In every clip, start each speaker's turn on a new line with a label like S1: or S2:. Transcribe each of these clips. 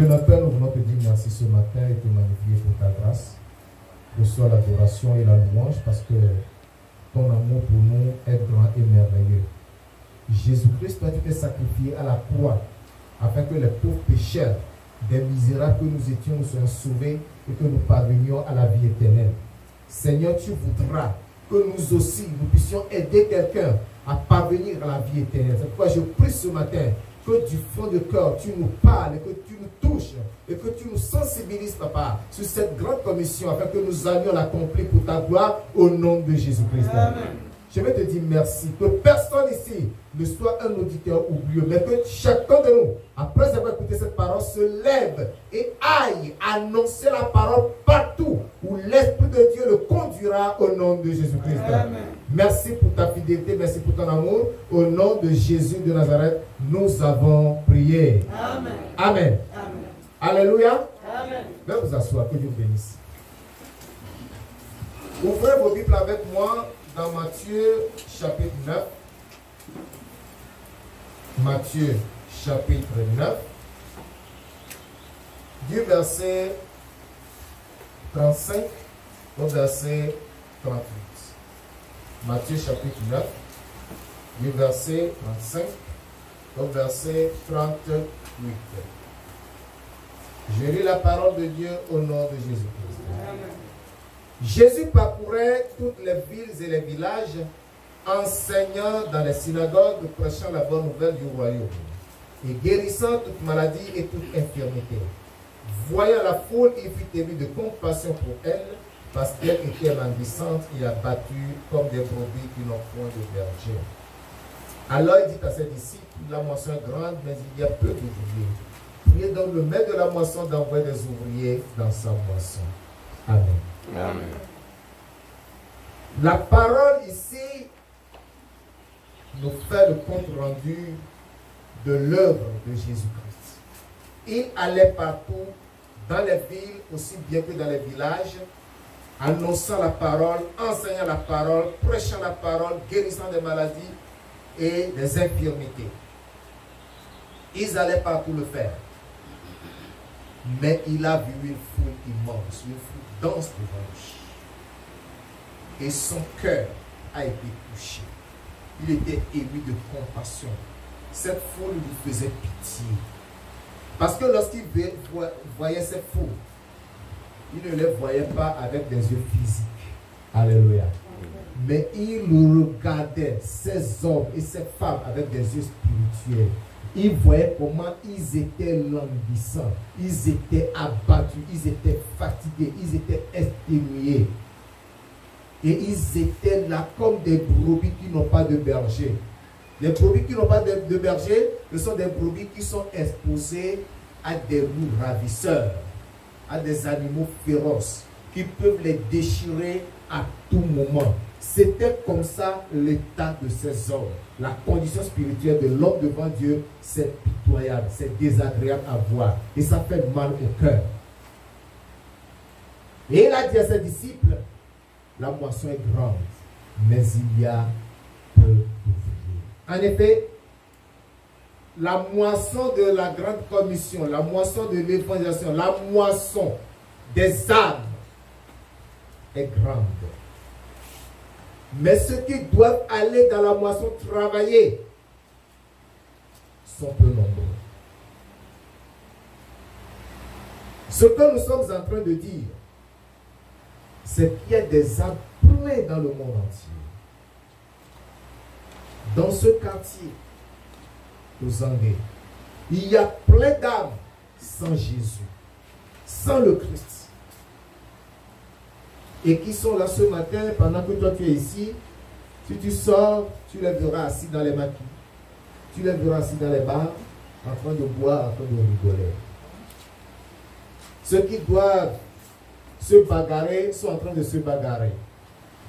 S1: Dieu notre Père, nous voulons te dire merci ce matin et te magnifier pour ta grâce. Reçois l'adoration et la louange parce que ton amour pour nous est grand et merveilleux. Jésus-Christ, toi, tu t'es sacrifié à la croix afin que les pauvres pécheurs, des misérables que nous étions, nous soyons sauvés et que nous parvenions à la vie éternelle. Seigneur, tu voudras que nous aussi, nous puissions aider quelqu'un à parvenir à la vie éternelle. C'est pourquoi je prie ce matin que du fond de cœur, tu nous parles, et que tu nous touches, et que tu nous sensibilises, papa, sur cette grande commission, afin que nous allions l'accomplir pour ta gloire, au nom de Jésus-Christ. Je vais te dire merci, que personne ici ne soit un auditeur oublieux, mais que chacun de nous, après avoir écouté cette parole, se lève et aille annoncer la parole partout où l'Esprit de Dieu le conduira au nom de Jésus-Christ. Merci pour ta fidélité, merci pour ton amour. Au nom de Jésus de Nazareth, nous avons prié. Amen. Amen. Amen. Alléluia. Amen. Veuillez vous asseoir, que Dieu vous bénisse. Ouvrez vos Bibles avec moi dans Matthieu chapitre 9. Matthieu chapitre 9. Du verset 35 au verset 38. Matthieu chapitre 9, du verset 35 au verset 38. Je lis la parole de Dieu au nom de Jésus-Christ. Jésus parcourait toutes les villes et les villages, enseignant dans les synagogues, prêchant la bonne nouvelle du royaume, et guérissant toute maladie et toute infirmité. Voyant la foule, il fut ému de compassion pour elle, parce qu'elle était languissante et abattue comme des brebis qui n'ont point de berger. Alors il dit à ses disciples, la moisson est grande, mais il y a peu d'ouvriers. Priez donc le maître de la moisson d'envoyer des ouvriers dans sa moisson. Amen. Amen. La parole ici nous fait le compte rendu de l'œuvre de Jésus-Christ. Il allait partout, dans les villes aussi bien que dans les villages, annonçant la parole, enseignant la parole, prêchant la parole, guérissant des maladies et des infirmités. Ils allaient partout le faire. Mais il a vu une foule immense, une foule dense devant lui. Et son cœur a été touché. Il était ému de compassion. Cette foule lui faisait pitié. Parce que lorsqu'il voyait cette foule, il ne les voyait pas avec des yeux physiques. Alléluia. Mais il regardait ces hommes et ces femmes avec des yeux spirituels. Il voyait comment ils étaient languissants, ils étaient abattus, ils étaient fatigués, ils étaient exténués. Et ils étaient là comme des brebis qui n'ont pas de berger. Les brebis qui n'ont pas de berger, ce sont des brebis qui sont exposées à des loups ravisseurs, à des animaux féroces qui peuvent les déchirer à tout moment. C'était comme ça l'état de ces hommes. La condition spirituelle de l'homme devant Dieu, c'est pitoyable, c'est désagréable à voir. Et ça fait mal au cœur. Et il a dit à ses disciples, la moisson est grande, mais il y a peu d'ouvriers. En effet, la moisson de la grande commission, la moisson de l'évangélisation, la moisson des âmes est grande. Mais ceux qui doivent aller dans la moisson travailler sont peu nombreux. Ce que nous sommes en train de dire, c'est qu'il y a des âmes pleines dans le monde entier. Dans ce quartier, aux Anglais, il y a plein d'âmes sans Jésus, sans le Christ. Et qui sont là ce matin, pendant que toi tu es ici, si tu sors, tu les verras assis dans les maquis, tu les verras assis dans les bars, en train de boire, en train de rigoler. Ceux qui doivent se bagarrer sont en train de se bagarrer.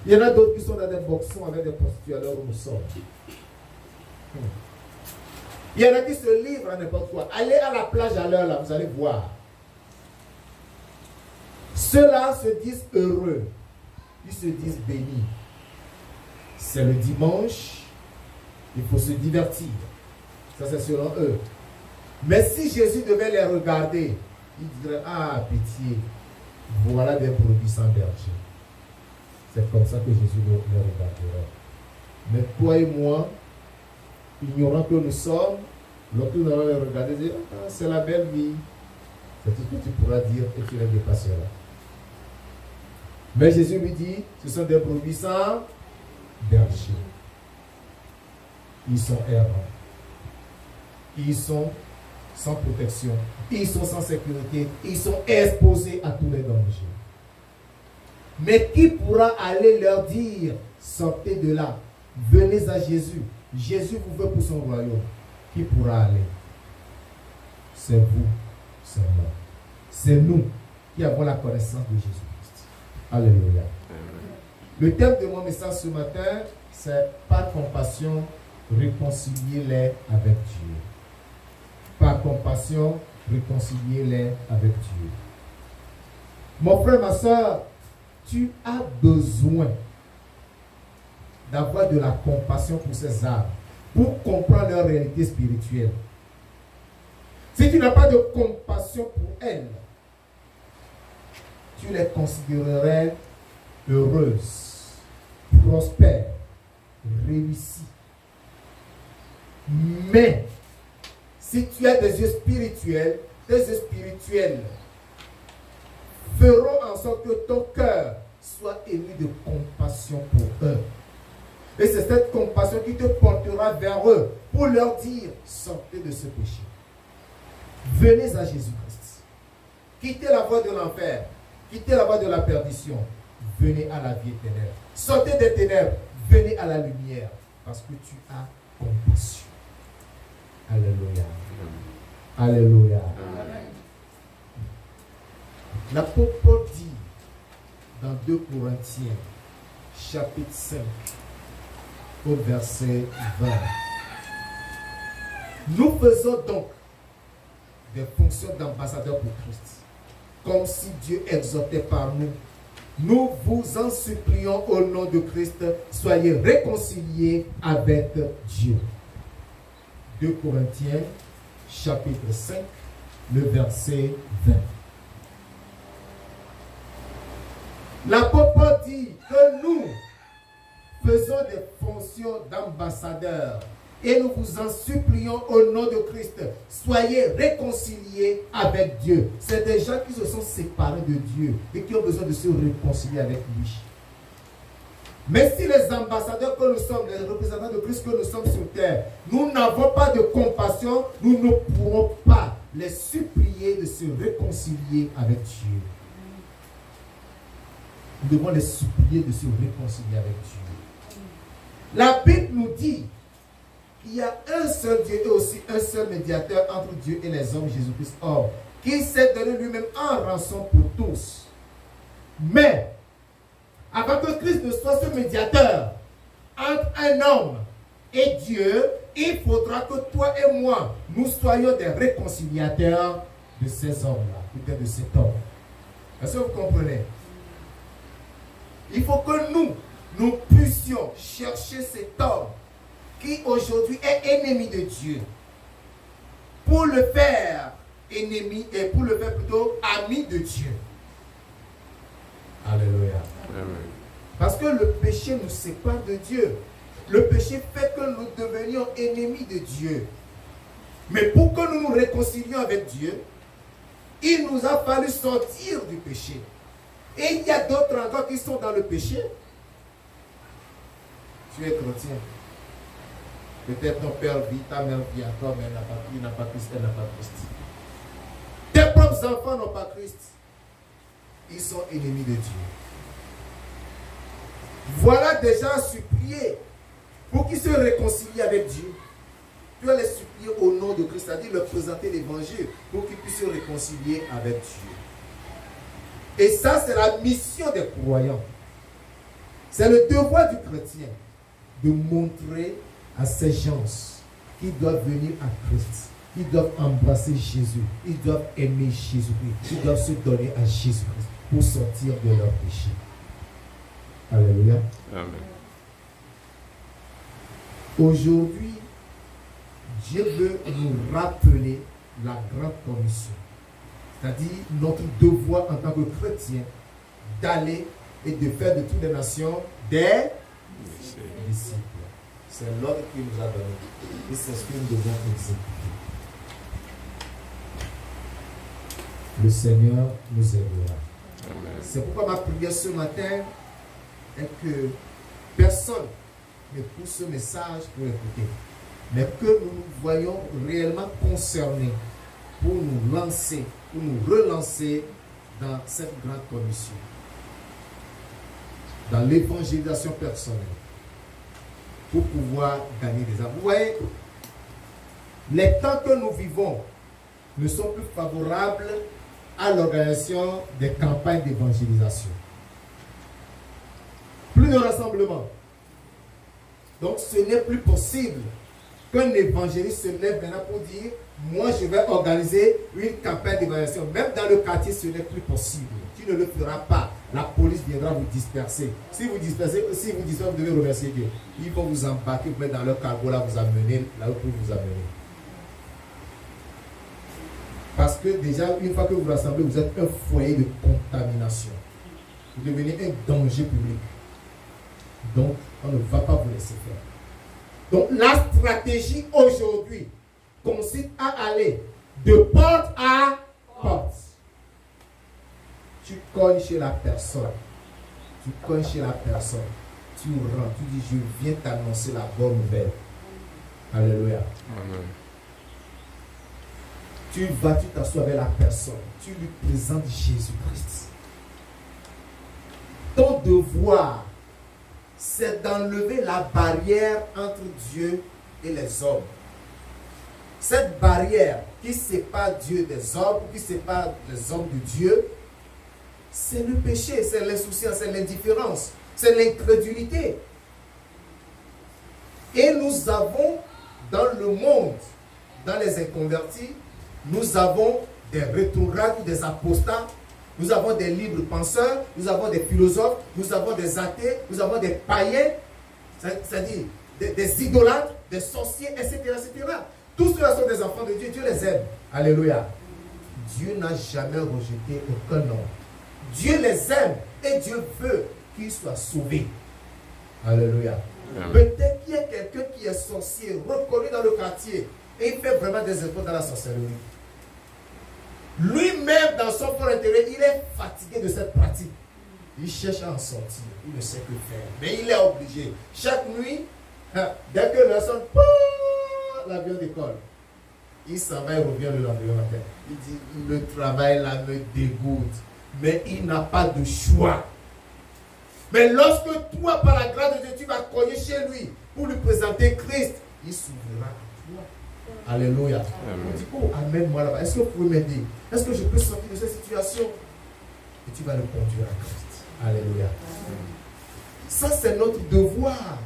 S1: Il y en a d'autres qui sont dans des boxons avec des prostituées à l'heure où nous sommes. Il y en a qui se livrent à n'importe quoi. Allez à la plage à l'heure là, vous allez voir. Ceux-là se disent heureux. Ils se disent bénis. C'est le dimanche. Il faut se divertir. Ça, c'est selon eux. Mais si Jésus devait les regarder, il dirait, ah, pitié, voilà des brebis sans berger. C'est comme ça que Jésus les regarderait. Mais toi et moi, ignorant que nous sommes, lorsque nous allons les regarder, dire, ah, c'est la belle vie. C'est tout ce que tu pourras dire et tu les dépasseras. Mais Jésus lui dit, ce sont des brebis sans berger. Ils sont errants. Ils sont sans protection. Ils sont sans sécurité. Ils sont exposés à tous les dangers. Mais qui pourra aller leur dire, sortez de là, venez à Jésus. Jésus vous veut pour son royaume. Qui pourra aller? C'est vous, c'est moi. C'est nous qui avons la connaissance de Jésus-Christ. Alléluia. Le thème de mon message ce matin, c'est par compassion, réconciliez-les avec Dieu. Par compassion, réconciliez-les avec Dieu. Mon frère, ma soeur, tu as besoin d'avoir de la compassion pour ces âmes, pour comprendre leur réalité spirituelle. Si tu n'as pas de compassion pour elles, tu les considérerais heureuses, prospères, réussies. Mais, si tu as des yeux spirituels, tes yeux spirituels feront en sorte que ton cœur soit ému de compassion pour eux. Et c'est cette compassion qui te portera vers eux pour leur dire, sortez de ce péché. Venez à Jésus-Christ. Quittez la voie de l'enfer. Quittez la voie de la perdition. Venez à la vie éternelle. Sortez des ténèbres. Venez à la lumière. Parce que tu as compassion. Alléluia. Alléluia. L'apôtre Paul dit dans 2 Corinthiens, chapitre 5, au verset 20. Nous faisons donc des fonctions d'ambassadeurs pour Christ, comme si Dieu exhortait par nous. Nous vous en supplions au nom de Christ, soyez réconciliés avec Dieu. 2 Corinthiens, chapitre 5, le verset 20. L'apôtre Paul dit que nous faisons des fonctions d'ambassadeurs et nous vous en supplions au nom de Christ. Soyez réconciliés avec Dieu. C'est des gens qui se sont séparés de Dieu et qui ont besoin de se réconcilier avec lui. Mais si les ambassadeurs que nous sommes, les représentants de Christ que nous sommes sur terre, nous n'avons pas de compassion, nous ne pourrons pas les supplier de se réconcilier avec Dieu. Nous devons les supplier de se réconcilier avec Dieu. La Bible nous dit qu'il y a un seul Dieu et aussi un seul médiateur entre Dieu et les hommes, Jésus-Christ, homme, qui s'est donné lui-même en rançon pour tous. Mais, avant que Christ ne soit ce médiateur entre un homme et Dieu, il faudra que toi et moi, nous soyons des réconciliateurs de ces hommes-là, peut-être de cet homme. Est-ce que vous comprenez? Il faut que nous puissions chercher cet homme qui aujourd'hui est ennemi de Dieu pour le faire ennemi et pour le faire plutôt ami de Dieu. Alléluia. Amen. Parce que le péché nous sépare de Dieu. Le péché fait que nous devenions ennemis de Dieu. Mais pour que nous nous réconcilions avec Dieu, il nous a fallu sortir du péché. Et il y a d'autres encore qui sont dans le péché. Tu es chrétien. Peut-être ton père vit, ta mère vit encore, mais il n'a pas Christ, elle n'a pas Christ. Tes propres enfants n'ont pas Christ. Ils sont ennemis de Dieu. Voilà déjà supplier pour qu'ils se réconcilient avec Dieu. Tu vas les supplier au nom de Christ, c'est-à-dire leur présenter l'évangile pour qu'ils puissent se réconcilier avec Dieu. Et ça, c'est la mission des croyants. C'est le devoir du chrétien de montrer à ces gens qui doivent venir à Christ. Ils doivent embrasser Jésus. Ils doivent aimer Jésus-Christ. Ils doivent se donner à Jésus-Christ pour sortir de leur péché. Alléluia.
S2: Amen.
S1: Aujourd'hui, Dieu veut nous rappeler la grande commission. C'est-à-dire notre devoir en tant que chrétien d'aller et de faire de toutes les nations des disciples. C'est l'ordre qu'il nous a donné. Et c'est ce que nous devons exécuter. Le Seigneur nous aidera. C'est pourquoi ma prière ce matin est que personne ne pousse ce message pour écouter, mais que nous nous voyons réellement concernés pour nous lancer, pour nous relancer dans cette grande commission, dans l'évangélisation personnelle, pour pouvoir gagner des âmes. Vous voyez, les temps que nous vivons ne sont plus favorables à l'organisation des campagnes d'évangélisation. Plus de rassemblements. Donc ce n'est plus possible qu'un évangéliste se lève maintenant pour dire moi je vais organiser une campagne d'évangélisation. Même dans le quartier ce n'est plus possible. Tu ne le feras pas. La police viendra vous disperser. Si vous dispersez, vous devez remercier Dieu. Ils vont vous embarquer, vous mettre dans leur cargo là, vous amener là où vous amener. Parce que déjà, une fois que vous vous rassemblez, vous êtes un foyer de contamination. Vous devenez un danger public. Donc, on ne va pas vous laisser faire. Donc, la stratégie aujourd'hui consiste à aller de porte à porte. Tu cognes chez la personne. Tu cognes chez la personne. Tu rentres. Tu dis, je viens t'annoncer la bonne nouvelle. Alléluia. Amen. Tu vas, tu t'assois avec la personne. Tu lui présentes Jésus-Christ. Ton devoir, c'est d'enlever la barrière entre Dieu et les hommes. Cette barrière qui sépare Dieu des hommes, qui sépare les hommes de Dieu, c'est le péché, c'est l'insouciance, c'est l'indifférence, c'est l'incrédulité. Et nous avons dans le monde, dans les inconvertis, nous avons des rétrogrades ou des apostats, nous avons des libres penseurs, nous avons des philosophes, nous avons des athées, nous avons des païens, c'est-à-dire des idolâtres, des sorciers, etc., etc. Tous ceux-là sont des enfants de Dieu, Dieu les aime. Alléluia. Dieu n'a jamais rejeté aucun homme. Dieu les aime et Dieu veut qu'ils soient sauvés. Alléluia. Peut-être qu'il y a quelqu'un qui est sorcier, reconnu dans le quartier, et il fait vraiment des efforts dans la sorcellerie. Lui-même, dans son fort intérieur, il est fatigué de cette pratique. Il cherche à en sortir. Il ne sait que faire. Mais il est obligé. Chaque nuit, dès que la sonne, l'avion décolle. Il s'en va et revient le lendemain matin. Il dit, le travail là me dégoûte. Mais il n'a pas de choix. Mais lorsque toi, par la grâce de Dieu, tu vas cogner chez lui pour lui présenter Christ, il s'ouvrira à toi. Alléluia. On dit, oh, amène-moi là-bas. Est-ce que vous pouvez m'aider? Est-ce que je peux sortir de cette situation? Et tu vas le conduire à Christ. Alléluia. Ça, c'est notre devoir.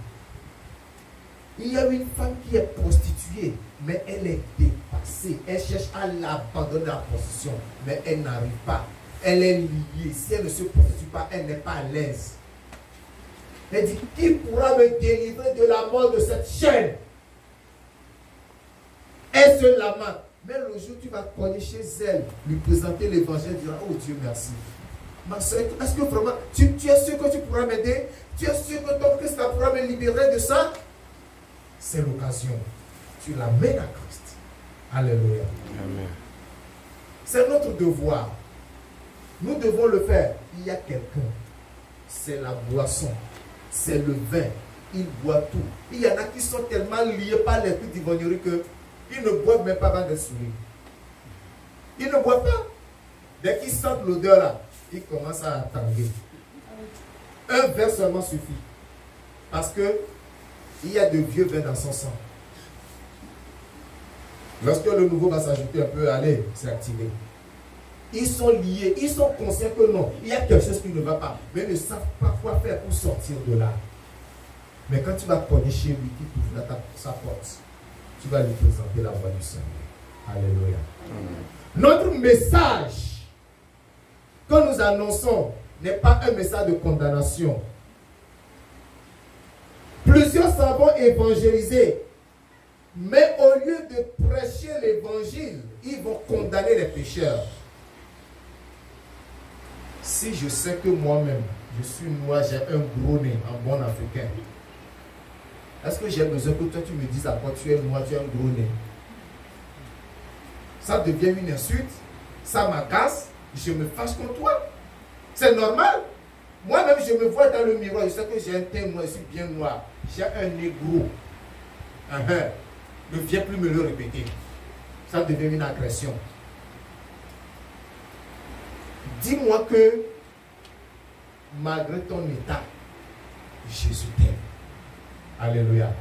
S1: Il y a une femme qui est prostituée, mais elle est dépassée. Elle cherche à l'abandonner de la prostitution, mais elle n'arrive pas. Elle est liée. Si elle ne se prostitue pas, elle n'est pas à l'aise. Elle dit, qui pourra me délivrer de la mort de cette chaîne? Elle se lamente. Mais le jour où tu vas cogner chez elle, lui présenter l'évangile, elle dira, oh Dieu merci. Ma soeur, est-ce que vraiment, tu es sûr que tu pourras m'aider? Tu es sûr que ton Christ pourra me libérer de ça? C'est l'occasion. Tu l'amènes à Christ. Alléluia. Amen. C'est notre devoir. Nous devons le faire. Il y a quelqu'un. C'est la boisson. C'est le vin. Il boit tout. Il y en a qui sont tellement liés par l'esprit d'ivrognerie que ils ne boivent même pas avant de sourire. Ils ne boivent pas. Dès qu'ils sentent l'odeur là, ils commencent à tanguer. Un verre seulement suffit. Parce que il y a de vieux vins dans son sang. Lorsque le nouveau va s'ajouter un peu, allez, c'est activé. Ils sont liés, ils sont conscients que non, il y a quelque chose qui ne va pas, mais ils ne savent pas quoi faire pour sortir de là. Mais quand tu vas cogner chez lui, qui t'ouvre sa porte, tu vas lui présenter la voix du Seigneur. Alléluia. Notre message que nous annonçons n'est pas un message de condamnation. Plusieurs s'en vont évangéliser, mais au lieu de prêcher l'évangile, ils vont condamner les pécheurs. Si je sais que moi-même, je suis noir, j'ai un gros nez en bon africain, est-ce que j'ai besoin que toi tu me dises à quoi tu es noir, tu as un gros nez? Ça devient une insulte, ça m'agace, je me fâche contre toi. C'est normal. Moi-même, je me vois dans le miroir, je sais que j'ai un teint noir, je suis bien noir. J'ai un nez gros. Ne viens plus me le répéter. Ça devient une agression. Dis-moi que, malgré ton état, Jésus t'aime. Alléluia.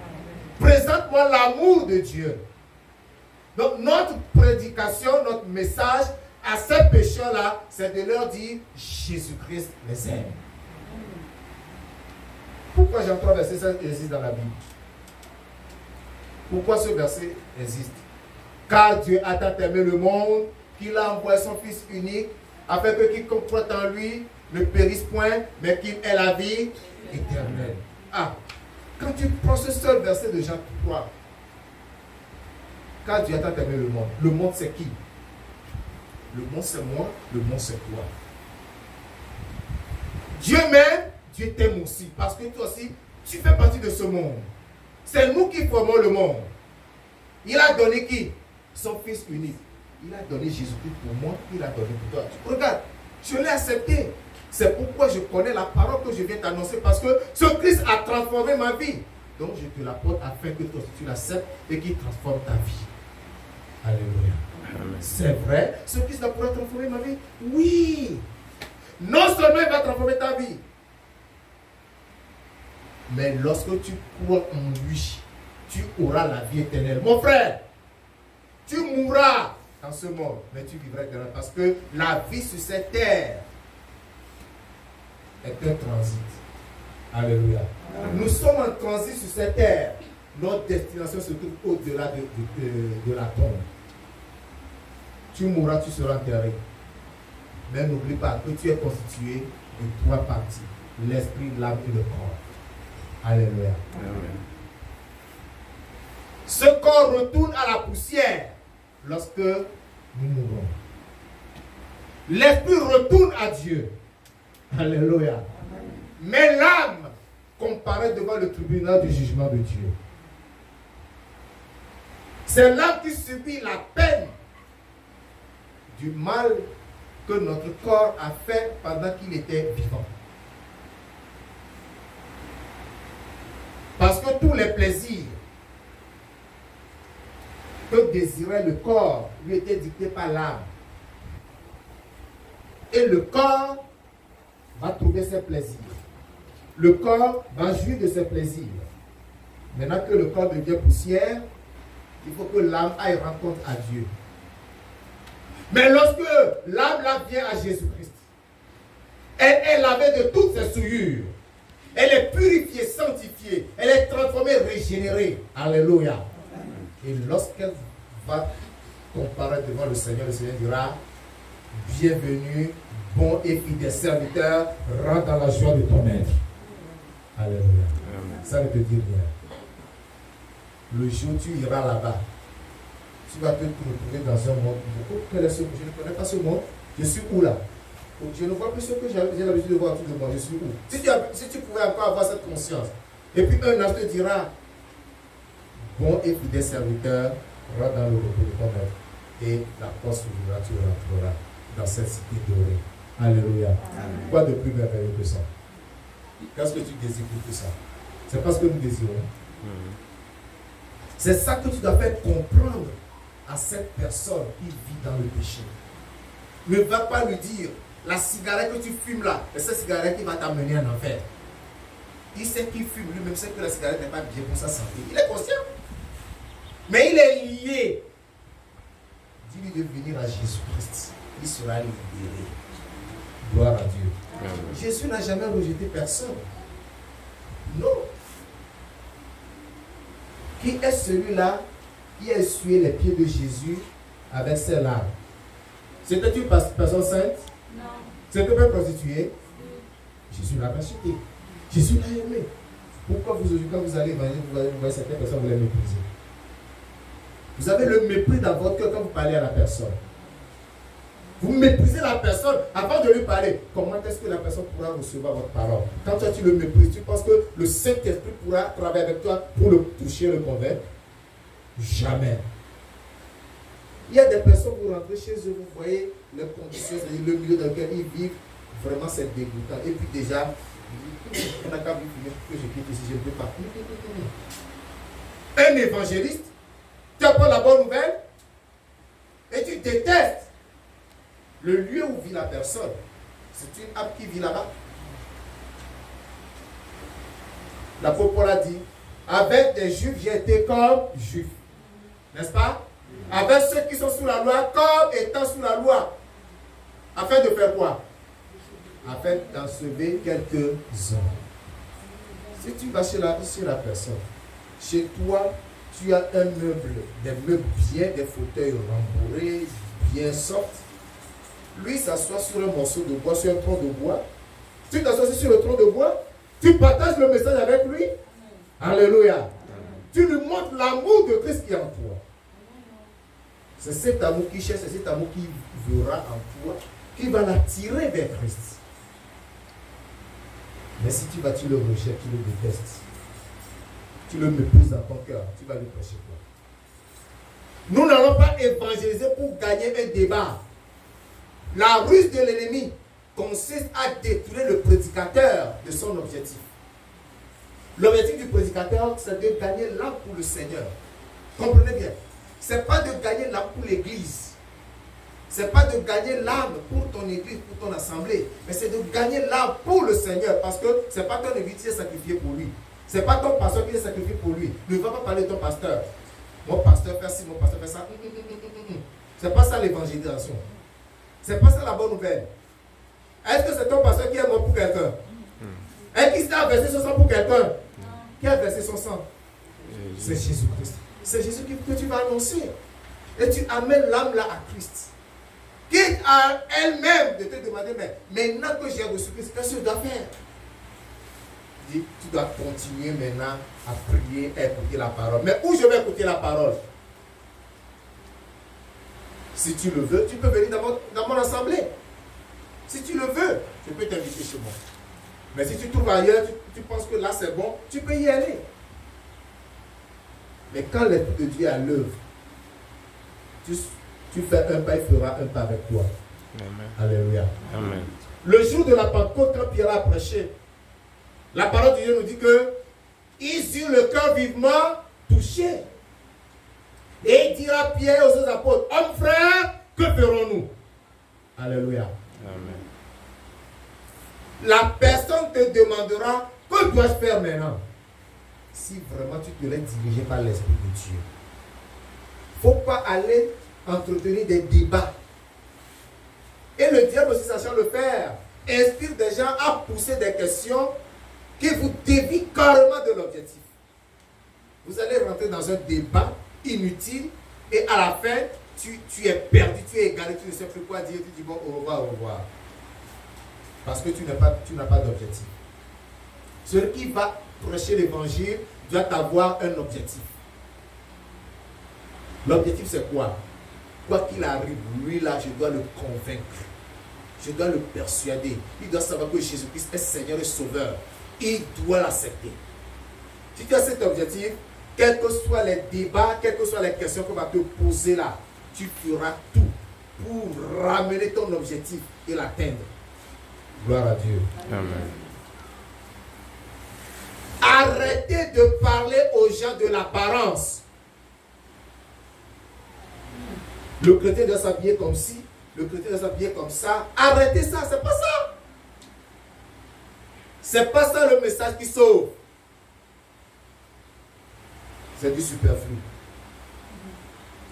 S1: Présente-moi l'amour de Dieu. Donc, notre prédication, notre message à ces pécheurs-là, c'est de leur dire Jésus-Christ les aime. Pourquoi Jean 3, verset 5 existe dans la Bible? Pourquoi ce verset existe? Car Dieu a tant aimé le monde qu'il a envoyé son Fils unique, afin que quiconque croit en lui ne périsse point, mais qu'il ait la vie éternelle. Ah, quand tu prends ce seul verset de Jean 3, car Dieu a tant aimé le monde c'est qui? Le monde c'est moi, le monde c'est toi. Dieu m'aime, Dieu t'aime aussi, parce que toi aussi, tu fais partie de ce monde. C'est nous qui formons le monde. Il a donné qui? Son Fils unique. Il a donné Jésus-Christ pour moi, il a donné pour toi. Regarde, je l'ai accepté. C'est pourquoi je connais la parole que je viens t'annoncer, parce que ce Christ a transformé ma vie. Donc je te l'apporte afin que toi tu l'acceptes et qu'il transforme ta vie. Alléluia. C'est vrai, ce Christ va pouvoir transformer ma vie? Oui. Non seulement il va transformer ta vie, mais lorsque tu crois en lui, tu auras la vie éternelle. Mon frère, tu mourras dans ce monde, mais tu vivras éternellement, parce que la vie sur cette terre est un transit. Alléluia. Nous sommes en transit sur cette terre. Notre destination se trouve au-delà de la tombe. Tu mourras, tu seras enterré. Mais n'oublie pas que tu es constitué de 3 parties. L'esprit, l'âme et le corps. Alléluia. Amen. Ce corps retourne à la poussière lorsque nous mourons. L'esprit retourne à Dieu. Alléluia. Amen. Mais l'âme comparaît devant le tribunal du jugement de Dieu. C'est l'âme qui subit la peine du mal que notre corps a fait pendant qu'il était vivant. Parce que tous les plaisirs que désirait le corps lui étaient dictés par l'âme. Et le corps va trouver ses plaisirs. Le corps va jouir de ses plaisirs. Maintenant que le corps devient poussière, il faut que l'âme aille rencontre à Dieu. Mais lorsque l'âme vient à Jésus-Christ, elle est lavée de toutes ses souillures. Elle est purifiée, sanctifiée. Elle est transformée, régénérée. Alléluia. Et lorsqu'elle va comparaître devant le Seigneur dira, bienvenue, bon et fidèle serviteur, rentre dans la joie de ton maître. Alléluia. Ça ne te dit rien. Le jour où tu iras là-bas, tu vas te retrouver dans un monde. Quel est ce monde? Je ne connais pas ce monde. Je suis où là? Je ne vois plus ce que j'ai l'habitude de voir autour de moi. Je suis où? Si tu pouvais encore avoir cette conscience. Et puis un ange te dira, bon et fidèle serviteur, rentre dans le repos de ton maître. Et la porte s'ouvrira, tu rentreras dans cette cité dorée. Alléluia. Amen. Quoi de plus merveilleux que ça? Qu'est-ce que tu désires plus que ça? C'est pas ce que nous désirons. C'est ça que tu dois faire comprendre à cette personne qui vit dans le péché. Ne va pas lui dire, la cigarette que tu fumes là, c'est cette cigarette qui va t'amener en enfer. Il sait qu'il fume, lui-même sait que la cigarette n'est pas bien pour sa santé. Il est conscient. Mais il est lié. Dis-lui de venir à Jésus-Christ. Il sera libéré. Gloire à Dieu. Amen. Jésus n'a jamais rejeté personne. Non. Qui est celui-là qui a essuyé les pieds de Jésus avec ses larmes? C'était une personne sainte? Non. C'était une prostituée? Jésus l'a racheté. Jésus l'a aimé. Pourquoi vous, quand vous allez évanouir, vous voyez certaines personnes, vous les méprisez? Vous avez le mépris dans votre cœur quand vous parlez à la personne. Vous méprisez la personne avant de lui parler. Comment est-ce que la personne pourra recevoir votre parole? Quand toi tu le méprises, tu penses que le Saint-Esprit pourra travailler avec toi pour le toucher, le convaincre? Jamais. Il y a des personnes, vous rentrez chez eux, vous voyez les conditions, le milieu dans lequel ils vivent, vraiment c'est dégoûtant. Et puis déjà, on n'a qu'à vous finir que je quitte ici, je ne peux pas. Un évangéliste, tu apprends la bonne nouvelle et tu détestes le lieu où vit la personne. C'est une âme qui vit là-bas. L'apôtre Paul a dit, avec des juifs, j'ai été comme juif. N'est-ce pas? Avec ceux qui sont sous la loi, comme étant sous la loi. Afin de faire quoi? Afin d'en sauver quelques-uns. Si tu vas chez la personne, chez toi, tu as un meuble, des meubles bien, des fauteuils rembourrés, bien soft. Lui s'assoit sur un morceau de bois, sur un tronc de bois. Tu t'assois sur le tronc de bois, tu partages le message avec lui. Alléluia. Tu lui montres l'amour de Christ qui est en toi. C'est cet amour qui cherche, c'est cet amour qui verra en toi, qui va l'attirer vers Christ. Mais si tu le rejettes, tu le détestes, tu le méprises dans ton cœur, tu vas lui prêcher quoi? Nous n'allons pas évangéliser pour gagner un débat. La ruse de l'ennemi consiste à détruire le prédicateur de son objectif. L'objectif du prédicateur, c'est de gagner l'âme pour le Seigneur. Comprenez bien. Ce n'est pas de gagner l'âme pour l'église. Ce n'est pas de gagner l'âme pour ton église, pour ton assemblée. Mais c'est de gagner l'âme pour le Seigneur. Parce que ce n'est pas ton église qui est sacrifié pour lui. Ce n'est pas ton pasteur qui est sacrifié pour lui. Ne va pas parler de ton pasteur. Mon pasteur fait ci, mon pasteur fait ça. Ce n'est pas ça l'évangélisation. Ce n'est pas ça la bonne nouvelle. Est-ce que c'est ton pasteur qui est mort pour quelqu'un? Est-ce qu'il a versé son sang pour quelqu'un? Qui a versé son sang? C'est Jésus-Christ. C'est Jésus que tu vas annoncer. Et tu amènes l'âme là à Christ. Quitte à elle-même de te demander, mais maintenant que j'ai reçu Christ, qu'est-ce que je dois faire? Tu dois continuer maintenant à prier et écouter la parole. Mais où je vais écouter la parole? Si tu le veux, tu peux venir dans mon assemblée. Si tu le veux, je peux t'inviter chez moi. Mais si tu trouves ailleurs, tu penses que là c'est bon, tu peux y aller. Mais quand l'Esprit de Dieu est à l'œuvre, tu fais un pas, il fera un pas avec toi. Amen. Alléluia. Amen. Le jour de la Pentecôte, quand Pierre a prêché, la parole de Dieu nous dit que ils eurent le cœur vivement touché. Et il dira Pierre aux autres apôtres, hommes frères, que ferons-nous? Alléluia. Amen. La personne te demandera, que dois-je faire maintenant? Si vraiment tu te laisses diriger par l'Esprit de Dieu. Il ne faut pas aller entretenir des débats. Et le diable aussi, sachant le faire, inspire des gens à pousser des questions qui vous dévient carrément de l'objectif. Vous allez rentrer dans un débat inutile et à la fin, tu es perdu, tu es égaré, tu ne sais plus quoi dire, tu dis bon, au revoir, au revoir. Parce que tu n'as pas d'objectif. Celui qui va prêcher l'évangile doit avoir un objectif. L'objectif c'est quoi? Quoi qu'il arrive, lui là, je dois le convaincre. Je dois le persuader. Il doit savoir que Jésus-Christ est Seigneur et Sauveur. Il doit l'accepter. Si tu as cet objectif, quels que soient les débats, quelles que soient les questions qu'on va te poser là, tu feras tout pour ramener ton objectif et l'atteindre. Gloire à Dieu. Amen. Arrêtez de parler aux gens de l'apparence. Le chrétien doit s'habiller comme ci, le chrétien doit s'habiller comme ça. Arrêtez ça, c'est pas ça. C'est pas ça le message qui sauve. C'est du superflu.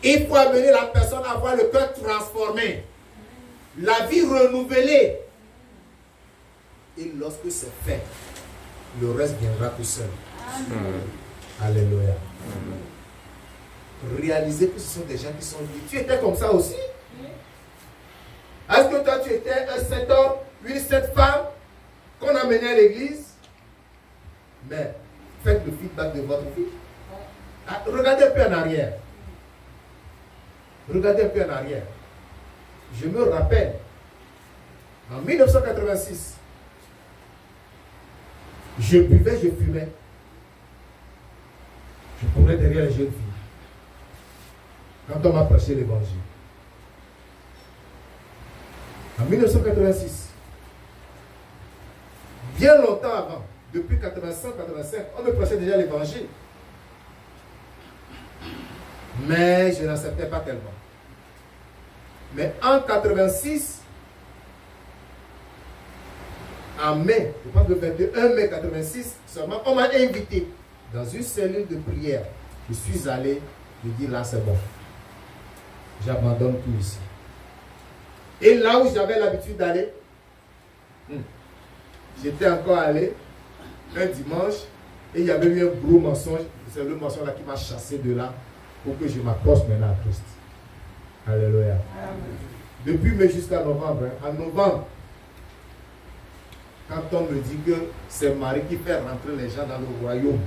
S1: Il faut amener la personne à avoir le cœur transformé, la vie renouvelée. Et lorsque c'est fait, le reste viendra tout seul. Amen. Alléluia. Réalisez que ce sont des gens qui sont libres. Tu étais comme ça aussi? Est-ce que toi tu étais un saint homme, une sainte femme qu'on a mené à l'église? Mais faites le feedback de votre vie. Regardez un peu en arrière. Regardez un peu en arrière. Je me rappelle, en 1986, je buvais, je fumais. Je courais derrière les jeunes filles. Quand on m'a prêché l'évangile. En 1986. Bien longtemps avant, depuis 85, on me prêchait déjà l'évangile. Mais je n'acceptais pas tellement. Mais en 86, en mai, je pense le 21 mai 86, seulement, on m'a invité dans une cellule de prière. Je suis allé, je dis là c'est bon. J'abandonne tout ici. Et là où j'avais l'habitude d'aller, j'étais encore allé un dimanche et il y avait eu un gros mensonge. C'est le mensonge là qui m'a chassé de là pour que je m'approche maintenant à Christ. Alléluia. Depuis mai jusqu'à novembre, en novembre, quand on me dit que c'est Marie qui fait rentrer les gens dans le royaume,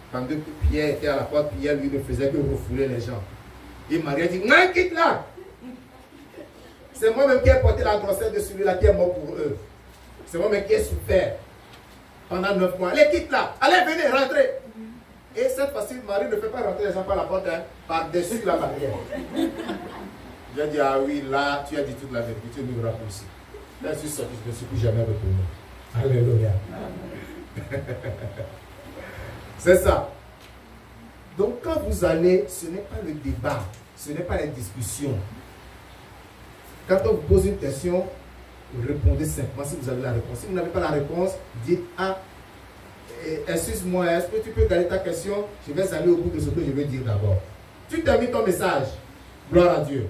S1: pendant que Pierre était à la porte, Pierre lui ne faisait que refouler les gens. Et Marie a dit, non, quitte là. C'est moi-même qui ai porté la grossesse de celui-là qui est mort pour eux. C'est moi-même qui ai souffert pendant 9 mois. Allez, quitte là. Allez, venez, rentrez. Et cette fois-ci, Marie ne fait pas rentrer les gens par la porte, hein, par-dessus la barrière. J'ai dit, ah oui, là, tu as dit toute la vérité, tu ne verras plus ici. Là, je suis sorti, je ne suis plus jamais retourné. Alléluia. C'est ça. Donc, quand vous allez, ce n'est pas le débat, ce n'est pas la discussion. Quand on vous pose une question, vous répondez simplement si vous avez la réponse. Si vous n'avez pas la réponse, dites, ah, excuse-moi, est-ce que tu peux garder ta question? Je vais aller au bout de ce que je vais dire d'abord. Tu termines ton message. Gloire à Dieu.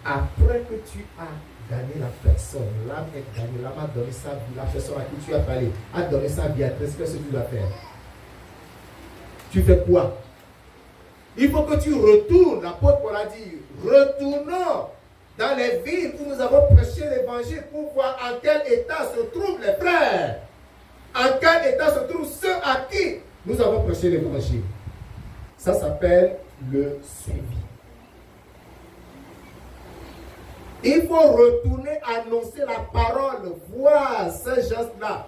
S1: Après que tu as gagné la personne, l'âme est gagnée, l'âme a donné sa vie, la personne à qui tu as parlé a donné sa vie à Christ, qu'est-ce que tu dois faire? Tu fais quoi? Il faut que tu retournes, l'apôtre Paul a dit, retournons dans les villes où nous avons prêché l'évangile pour voir en quel état se trouvent les frères. En quel état se trouvent ceux à qui nous avons prêché l'évangile. Ça s'appelle le suivi. Il faut retourner annoncer la parole, voir ces gens-là,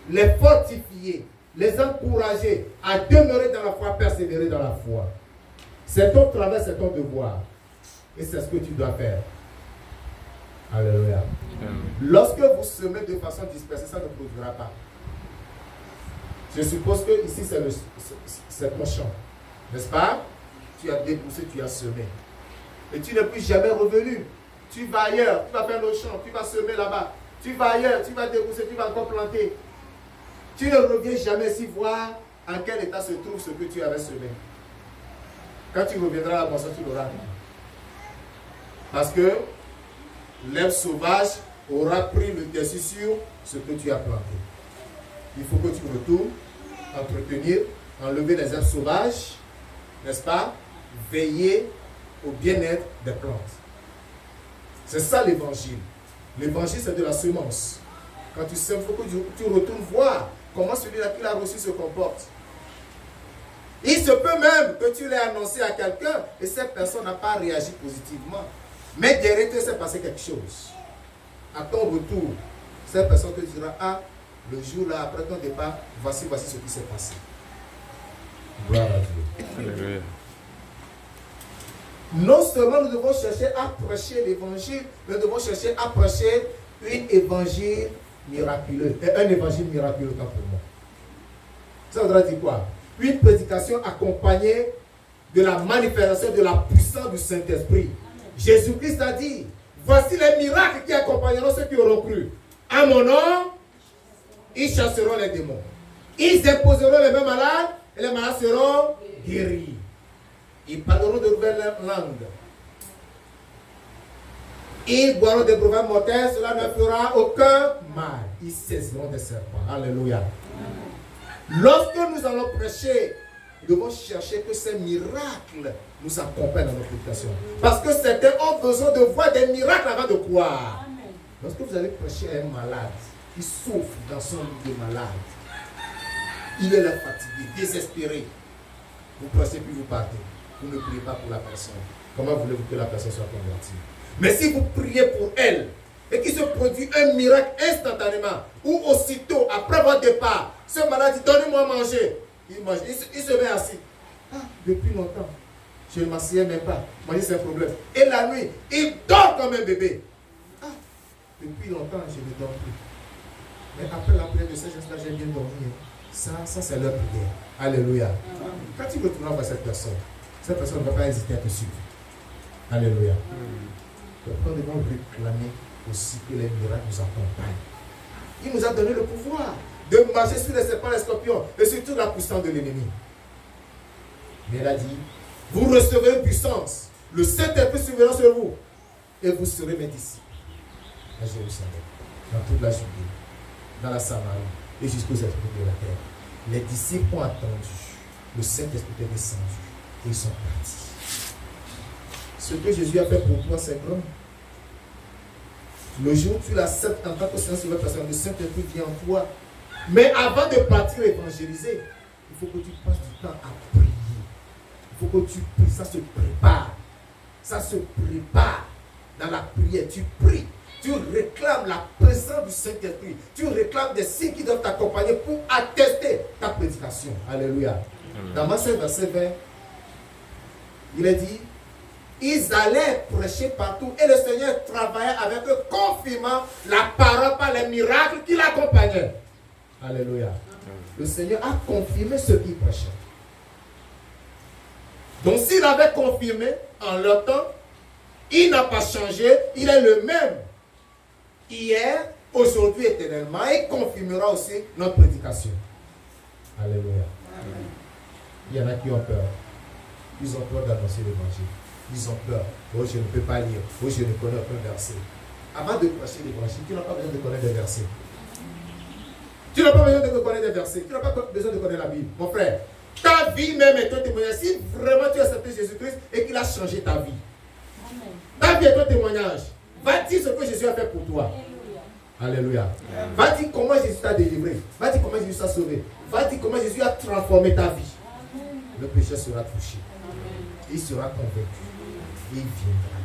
S1: les fortifier, les encourager à demeurer dans la foi, persévérer dans la foi. C'est ton travail, c'est ton devoir. Et c'est ce que tu dois faire. Alléluia. Lorsque vous semez de façon dispersée, ça ne produira pas. Je suppose que ici c'est ton champ. N'est-ce pas? Tu as déboussé, tu as semé. Et tu n'es plus jamais revenu. Tu vas ailleurs, tu vas faire nos champs, tu vas semer là-bas. Tu vas ailleurs, tu vas débousser, tu vas encore planter. Tu ne reviens jamais ici voir en quel état se trouve ce que tu avais semé. Quand tu reviendras à la moisson, tu l'auras. Parce que l'herbe sauvage aura pris le dessus sur ce que tu as planté. Il faut que tu retournes, entretenir, enlever les herbes sauvages, n'est-ce pas? Veiller au bien-être des plantes. C'est ça l'évangile. L'évangile, c'est de la semence. Quand tu sèmes, il faut que tu retournes voir comment celui-là qui l'a reçu se comporte. Il se peut même que tu l'aies annoncé à quelqu'un et cette personne n'a pas réagi positivement. Mais derrière toi, il s'est passé quelque chose. À ton retour, cette personne te dira, ah, le jour là, après ton départ, voici ce qui s'est passé. Gloire à Dieu. Alléluia. Non seulement nous devons chercher à prêcher l'évangile, mais nous devons chercher à prêcher un évangile miraculeux. Un évangile miraculeux, tant pour moi. Ça voudrait dire quoi? Une prédication accompagnée de la manifestation de la puissance du Saint-Esprit. Jésus-Christ a dit, voici les miracles qui accompagneront ceux qui auront cru. À mon nom, ils chasseront les démons. Ils imposeront les mains malades et les malades seront guéris. Ils parleront de nouvelles langues. Ils boiront des breuvages mortels, cela ne fera aucun mal. Ils saisiront des serpents. Alléluia. Lorsque nous allons prêcher, nous devons chercher que ces miracles nous accompagnent dans notre prédication. Parce que certains ont besoin de voir des miracles avant de croire. Amen. Lorsque vous allez prêcher à un malade, il souffre dans son lit de malade. Il est là fatigué, désespéré. Vous prêchez puis vous partez. Vous ne priez pas pour la personne. Comment voulez-vous que la personne soit convertie? Mais si vous priez pour elle, et qu'il se produit un miracle instantanément, ou aussitôt, après votre départ, ce malade dit, donnez-moi à manger. Il mange, il se met assis. Ah, depuis longtemps, je ne m'assieds même pas. Manger, c'est un problème. Et la nuit, il dort comme un bébé. Ah, depuis longtemps, je ne dors plus. Mais après la prière de ces gens-là, j'ai bien dormi. Ça c'est leur prière. Alléluia. Quand tu retournes vers cette personne ne va pas hésiter à te suivre. Alléluia. Donc, nous devons réclamer aussi que les miracles nous accompagnent. Il nous a donné le pouvoir de marcher sur les serpents, les scorpions et sur toute la puissance de l'ennemi. Mais il a dit, vous recevrez une puissance, le Saint-Esprit surviendra sur vous et vous serez mes disciples à Jérusalem, dans toute la Judée, dans la Samarie et jusqu'aux extrémités de la terre. Les disciples ont attendu, le Saint-Esprit est descendu et ils sont partis. Ce que Jésus a fait pour toi, c'est grand. Le jour où tu l'acceptes en tant que Seigneur sur la personne, le Saint-Esprit vient en toi. Mais avant de partir évangéliser, il faut que tu passes du temps à prier. Il faut que tu pries, ça se prépare. Ça se prépare dans la prière. Tu pries, tu réclames la présence du Saint-Esprit. Tu réclames des signes qui doivent t'accompagner pour attester ta prédication. Alléluia. Dans Matthieu verset 20, il est dit, ils allaient prêcher partout et le Seigneur travaillait avec eux, confirmant la parole par les miracles qui l'accompagnaient. Alléluia. Le Seigneur a confirmé ce qu'il prêchait. Donc s'il avait confirmé en leur temps, il n'a pas changé, il est le même. Hier, aujourd'hui, éternellement, il confirmera aussi notre prédication. Alléluia. Il y en a qui ont peur. Ils ont peur d'annoncer l'évangile. Ils ont peur. Oh, je ne peux pas lire. Oh, je ne connais aucun verset. Avant de prêcher l'évangile, tu n'as pas besoin de connaître des versets. Tu n'as pas besoin de connaître des versets. Tu n'as pas besoin de connaître la Bible. Mon frère, ta vie même est un témoignage. Si vraiment tu as accepté Jésus-Christ et qu'il a changé ta vie, ta vie est un témoignage. Va dire ce que Jésus a fait pour toi. Alléluia. Va dire comment Jésus t'a délivré. Va dire comment Jésus t'a sauvé. Va dire comment Jésus a transformé ta vie. Le péché sera touché. Il sera convaincu. Il viendra.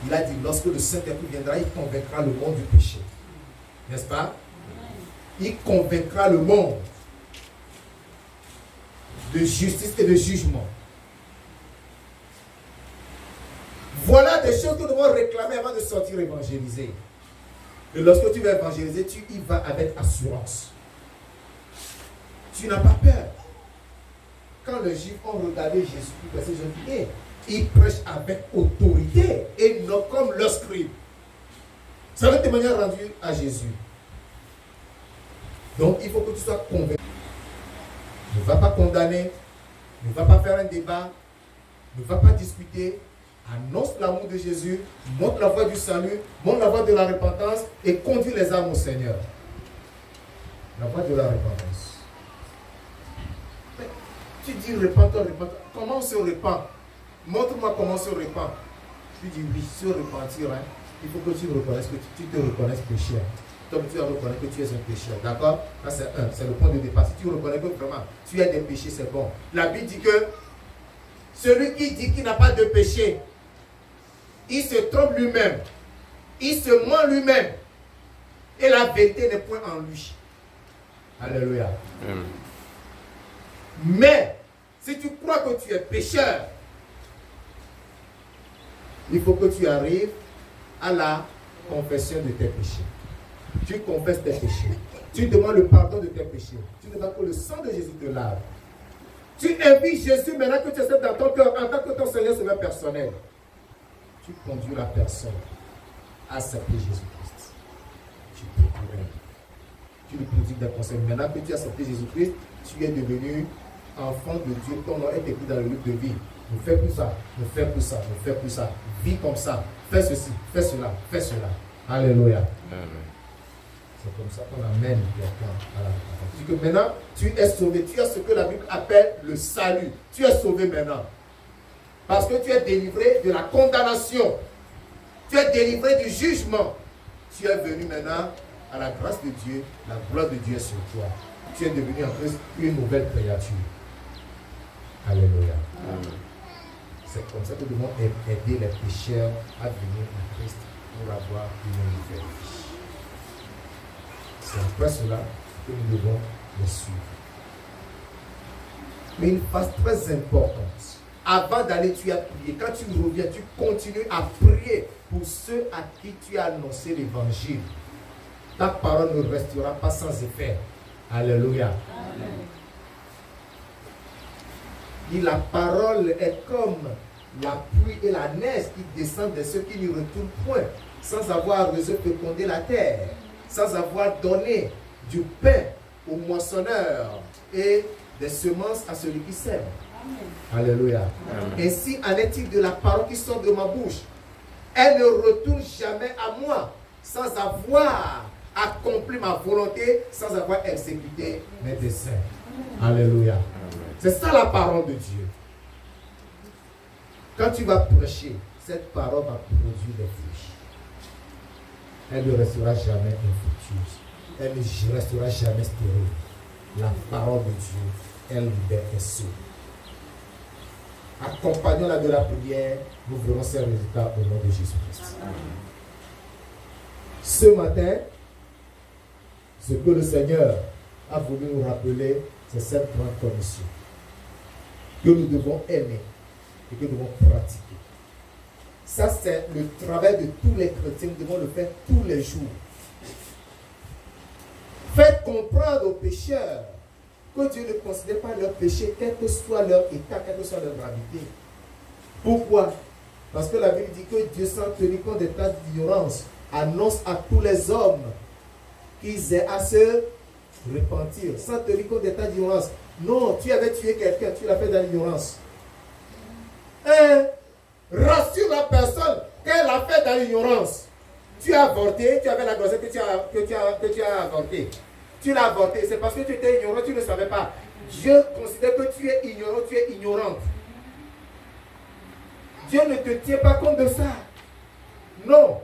S1: Il a dit, lorsque le Saint-Esprit viendra, il convaincra le monde du péché. N'est-ce pas? Il convaincra le monde de justice et de jugement. Voilà des choses que nous devons réclamer avant de sortir évangéliser. Et lorsque tu vas évangéliser, tu y vas avec assurance. Tu n'as pas peur. Quand les Juifs ont regardé Jésus, parce que je dis, il prêche avec autorité et non comme le scribe. C'est un témoignage rendu à Jésus. Donc il faut que tu sois convaincu. Ne va pas condamner, ne va pas faire un débat, ne va pas discuter. Annonce l'amour de Jésus, montre la voie du salut, montre la voie de la repentance et conduis les âmes au Seigneur. La voie de la repentance. Mais tu dis repentance, repentance. Comment on se repent? Montre-moi comment on se repent. Tu dis oui, se repentir, hein, il faut que tu reconnaisses que tu te reconnaisses pécheur. Donc tu dois reconnaître que tu es un pécheur. D'accord? Ça c'est le point de départ. Si tu reconnais que vraiment tu as des péchés, c'est bon. La Bible dit que celui qui dit qu'il n'a pas de péché, il se trompe lui-même. Il se ment lui-même. Et la vérité n'est point en lui. Alléluia. Mais, si tu crois que tu es pécheur, il faut que tu arrives à la confession de tes péchés. Tu confesses tes péchés. Tu demandes le pardon de tes péchés. Tu demandes que le sang de Jésus te lave. Tu invites Jésus maintenant que tu acceptes dans ton cœur en tant que ton Seigneur Sauveur personnel. Tu conduis la personne à accepter Jésus-Christ. Tu peux. Tu lui prodiques des conseils. Maintenant que tu as accepté Jésus-Christ, tu es devenu enfant de Dieu. Ton nom est écrit dans le livre de vie. Ne fais plus ça, ne fais plus ça, ne fais plus ça. Vis comme ça. Fais ceci, fais cela, fais cela. Alléluia. C'est comme ça qu'on amène quelqu'un à la repentance. Que maintenant, tu es sauvé. Tu as ce que la Bible appelle le salut. Tu es sauvé maintenant. Parce que tu es délivré de la condamnation. Tu es délivré du jugement. Tu es venu maintenant à la grâce de Dieu. La gloire de Dieu est sur toi. tu es devenu en Christ une nouvelle créature. Alléluia. C'est comme ça que nous devons aider les pécheurs à venir en Christ pour avoir une nouvelle vie. C'est après cela que nous devons les suivre. Mais une phase très importante. Avant d'aller, tu as prié. Quand tu reviens, tu continues à prier pour ceux à qui tu as annoncé l'évangile. Ta parole ne restera pas sans effet. Alléluia. Amen. Et la parole est comme la pluie et la neige qui descendent de ceux qui n'y retournent point, sans avoir fécondé la terre, sans avoir donné du pain au moissonneur et des semences à celui qui sème. Alléluia. Amen. Ainsi en est-il de la parole qui sort de ma bouche. Elle ne retourne jamais à moi sans avoir accompli ma volonté, sans avoir exécuté mes desseins. Alléluia. C'est ça la parole de Dieu. Quand tu vas prêcher, cette parole va produire des fruits. Elle ne restera jamais infructueuse. Elle ne restera jamais stérile. La parole de Dieu, elle libère et sauve. Accompagnons-la de la prière, nous verrons ces résultats au nom de Jésus-Christ. Ce matin, ce que le Seigneur a voulu nous rappeler, c'est cette grande commission que nous devons aimer et que nous devons pratiquer. Ça, c'est le travail de tous les chrétiens. Nous devons le faire tous les jours. Faites comprendre aux pécheurs que Dieu ne considère pas leur péché, quel que soit leur état, quelle que soit leur gravité. Pourquoi? Parce que la Bible dit que Dieu, sans tenir compte des tas d'ignorance, annonce à tous les hommes qu'ils aient à se repentir, sans tenir compte des tas d'ignorance. Non, tu avais tué quelqu'un, tu l'as fait dans l'ignorance. Rassure la personne qu'elle a fait dans l'ignorance. Tu as avorté, tu avais la grossesse que tu as avorté. Tu l'as avorté, c'est parce que tu étais ignorant, tu ne savais pas. Dieu considère que tu es ignorant, tu es ignorante. Dieu ne te tient pas compte de ça. Non.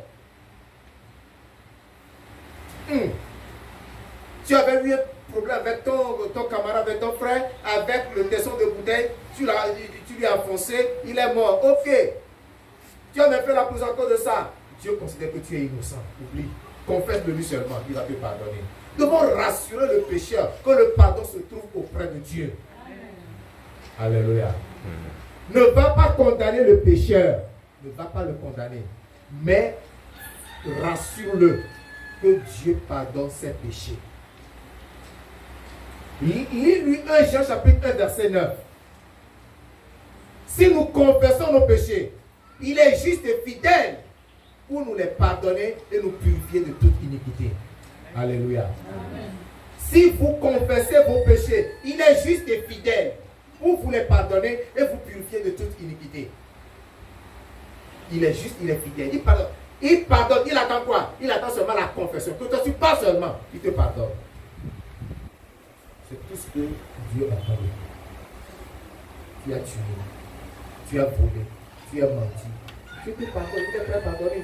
S1: Tu avais eu un problème avec ton camarade, avec ton frère, avec le tesson de bouteille, tu lui as foncé, il est mort. Ok. Tu as même fait la prison à cause de ça. Dieu considère que tu es innocent. Oublie. Confesse-le lui seulement, il va te pardonner. Nous devons rassurer le pécheur que le pardon se trouve auprès de Dieu. Amen. Alléluia. Ne va pas condamner le pécheur. Ne va pas le condamner. Mais rassure-le que Dieu pardonne ses péchés. Lis-lui 1 Jean chapitre 1 verset 9. Si nous confessons nos péchés, il est juste et fidèle pour nous les pardonner et nous purifier de toute iniquité. Alléluia. Amen. Si vous confessez vos péchés, il est juste et fidèle pour vous les pardonner et vous purifier de toute iniquité. Il est juste, il est fidèle. Il pardonne, il attend quoi? Il attend seulement la confession. Que toi tu parles seulement, il te pardonne. C'est tout ce que Dieu attend de toi. Tu as tué, tu as volé, tu as menti. Dieu te pardonne, il est prêt à pardonner.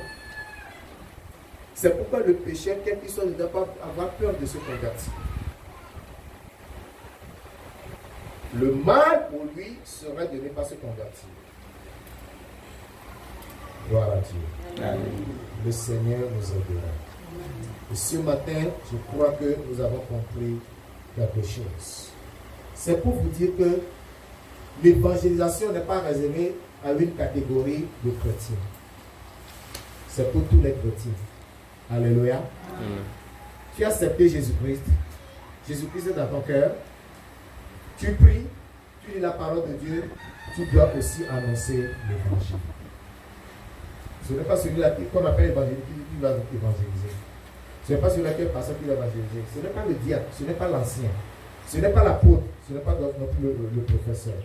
S1: C'est pourquoi le pécheur, quel qu'il soit, ne doit pas avoir peur de se convertir. Le mal pour lui serait de ne pas se convertir. Gloire à Dieu. Amen. Le Seigneur nous aidera. Et ce matin, je crois que nous avons compris quelque chose. C'est pour vous dire que l'évangélisation n'est pas réservée à une catégorie de chrétiens. C'est pour tous les chrétiens. Alléluia. Tu as accepté Jésus-Christ. Jésus-Christ est dans ton cœur. Tu pries, tu lis la parole de Dieu. Tu dois aussi annoncer l'évangile. Ce n'est pas celui-là qu'on appelle évangéliser qui va évangéliser. Ce n'est pas celui-là qui est pasteur qui va évangéliser. Ce n'est pas le diacre, ce n'est pas l'ancien. Ce n'est pas l'apôtre, ce n'est pas le professeur.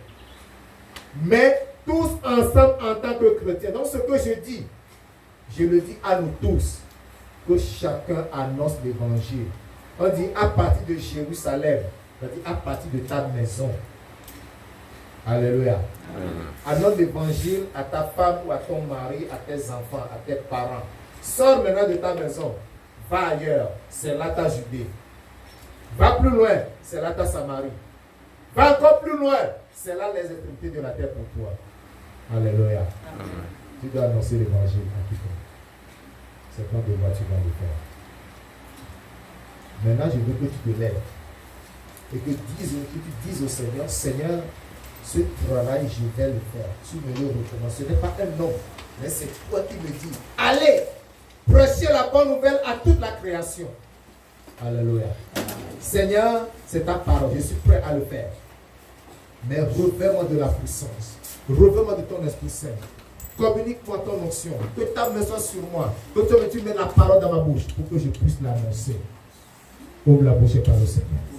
S1: Mais tous ensemble en tant que chrétiens. Donc ce que je le dis à nous tous. Que chacun annonce l'évangile. On dit à partir de Jérusalem. On dit à partir de ta maison. Alléluia. Annonce l'évangile à ta femme ou à ton mari, à tes enfants, à tes parents. Sors maintenant de ta maison. Va ailleurs. C'est là ta Judée. Va plus loin, c'est là ta Samarie. Va encore plus loin, c'est là les extrémités de la terre pour toi. Alléluia. Amen. Tu dois annoncer l'évangile à quiconque. C'est quand de moi tu vas le faire. Maintenant, je veux que tu te lèves et que tu dises au Seigneur, Seigneur, ce travail, je vais le faire. Tu me le recommences. Ce n'est pas un homme, mais c'est toi qui me dis, allez, prêchez la bonne nouvelle à toute la création. Alléluia. Seigneur, c'est ta parole, je suis prêt à le faire. Mais revêt-moi de la puissance. Revêt-moi de ton Esprit Saint. Communique-moi ton onction. Que ta main soit sur moi. Que tu mets la parole dans ma bouche pour que je puisse l'annoncer. Ouvre la bouche par le Seigneur.